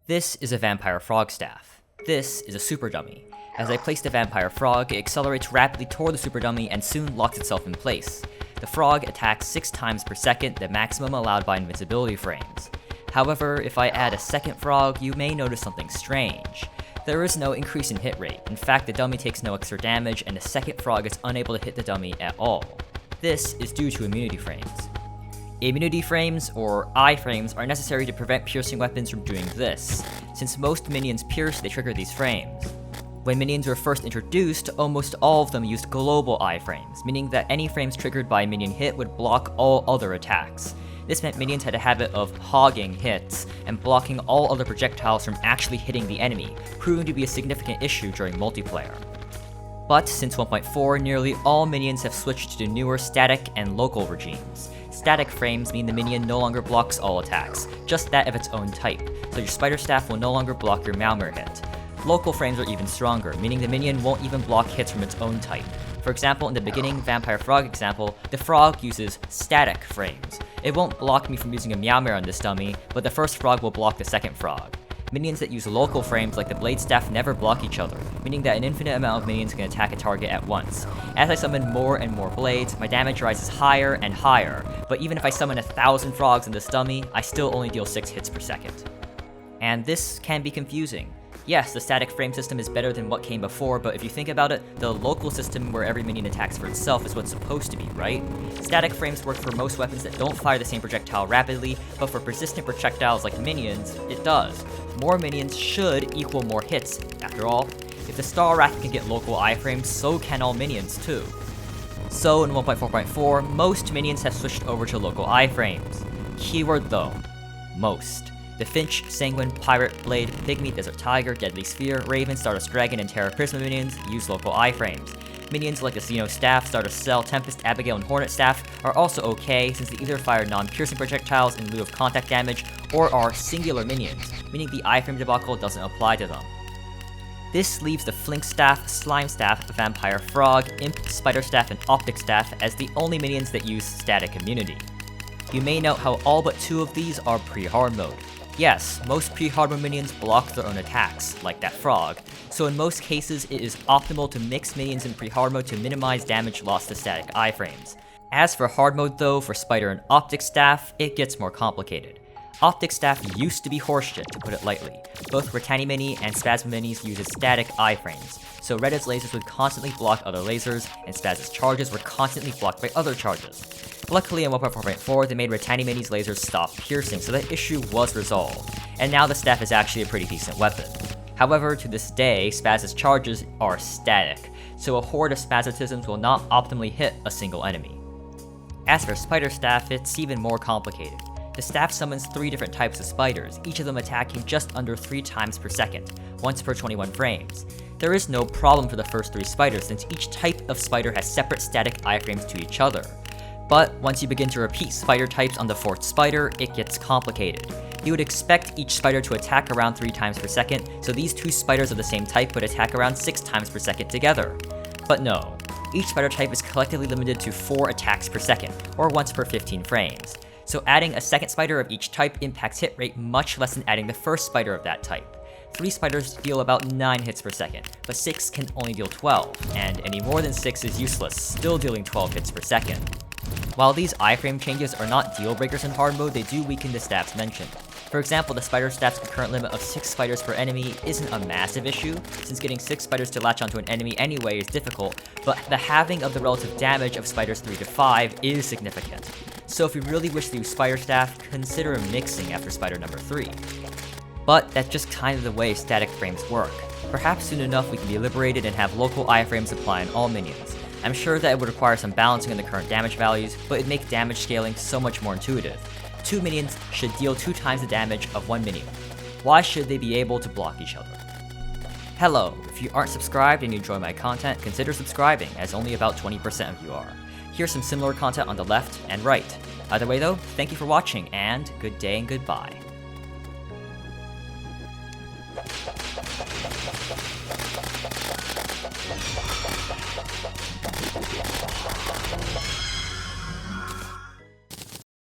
This is a vampire frog staff. This is a super dummy. As I place the vampire frog, it accelerates rapidly toward the super dummy and soon locks itself in place. The frog attacks 6 times per second, the maximum allowed by invincibility frames. However, if I add a second frog, you may notice something strange. There is no increase in hit rate. In fact, the dummy takes no extra damage and the second frog is unable to hit the dummy at all. This is due to immunity frames. Immunity frames, or iframes, are necessary to prevent piercing weapons from doing this. Since most minions pierce, they trigger these frames. When minions were first introduced, almost all of them used global iframes, meaning that any frames triggered by a minion hit would block all other attacks. This meant minions had a habit of hogging hits and blocking all other projectiles from actually hitting the enemy, proving to be a significant issue during multiplayer. But since 1.4, nearly all minions have switched to newer static and local regimes. Static frames mean the minion no longer blocks all attacks, just that of its own type, so your spider staff will no longer block your Malmare hit. Local frames are even stronger, meaning the minion won't even block hits from its own type. For example, in the beginning vampire frog example, the frog uses static frames. It won't block me from using a Meowmare on this dummy, but the first frog will block the second frog. Minions that use local frames like the blade staff never block each other, meaning that an infinite amount of minions can attack a target at once. As I summon more and more blades, my damage rises higher and higher, but even if I summon 1,000 frogs in this dummy, I still only deal 6 hits per second. And this can be confusing. Yes, the static frame system is better than what came before, but if you think about it, the local system where every minion attacks for itself is what's supposed to be, right? Static frames work for most weapons that don't fire the same projectile rapidly, but for persistent projectiles like minions, it does. More minions should equal more hits. After all, if the Star Wrath can get local iframes, so can all minions too. So in 1.4.4, most minions have switched over to local iframes. Keyword though, most. The Finch, Sanguine, Pirate, Blade, Pygmy, Desert Tiger, Deadly Sphere, Raven, Stardust Dragon, and Terra Prisma minions use local iframes. Minions like the Xeno Staff, Stardust Cell, Tempest, Abigail, and Hornet Staff are also okay since they either fire non-piercing projectiles in lieu of contact damage or are singular minions, meaning the iframe debacle doesn't apply to them. This leaves the Flink Staff, Slime Staff, Vampire Frog, Imp, Spider Staff, and Optic Staff as the only minions that use static immunity. You may note how all but 2 of these are pre-hard mode. Yes, most pre-hard mode minions block their own attacks, like that frog, so in most cases it is optimal to mix minions in pre-hard mode to minimize damage lost to static iframes. As for hard mode though, for Spider and Optic Staff, it gets more complicated. Optic Staff used to be horseshit, to put it lightly. Both Britannia Mini and Spasma Minis uses static iframes, so Reddit's lasers would constantly block other lasers, and Spaz's charges were constantly blocked by other charges. Luckily in 1.4.4, they made Britannia Mini's lasers stop piercing, so that issue was resolved, and now the staff is actually a pretty decent weapon. However, to this day, Spaz's charges are static, so a horde of Spazmatisms will not optimally hit a single enemy. As for Spider Staff, it's even more complicated. The staff summons 3 different types of spiders, each of them attacking just under 3 times per second, once per 21 frames. There is no problem for the first 3 spiders since each type of spider has separate static iframes to each other. But once you begin to repeat spider types on the 4th spider, it gets complicated. You would expect each spider to attack around 3 times per second, so these 2 spiders of the same type would attack around 6 times per second together. But no, each spider type is collectively limited to 4 attacks per second, or once per 15 frames. So adding a second spider of each type impacts hit rate much less than adding the first spider of that type. 3 spiders deal about 9 hits per second, but 6 can only deal 12, and any more than 6 is useless, still dealing 12 hits per second. While these iframe changes are not deal breakers in hard mode, they do weaken the staffs mentioned. For example, the spider staff's concurrent limit of 6 spiders per enemy isn't a massive issue, since getting 6 spiders to latch onto an enemy anyway is difficult, but the halving of the relative damage of spiders 3 to 5 is significant. So if you really wish to use spider staff, consider mixing after spider number 3. But that's just kind of the way static frames work. Perhaps soon enough we can be liberated and have local iframes apply on all minions. I'm sure that it would require some balancing in the current damage values, but it'd make damage scaling so much more intuitive. 2 minions should deal 2 times the damage of 1 minion. Why should they be able to block each other? Hello, if you aren't subscribed and you enjoy my content, consider subscribing, as only about 20% of you are. Here's some similar content on the left and right. Either way though, thank you for watching, and good day and goodbye.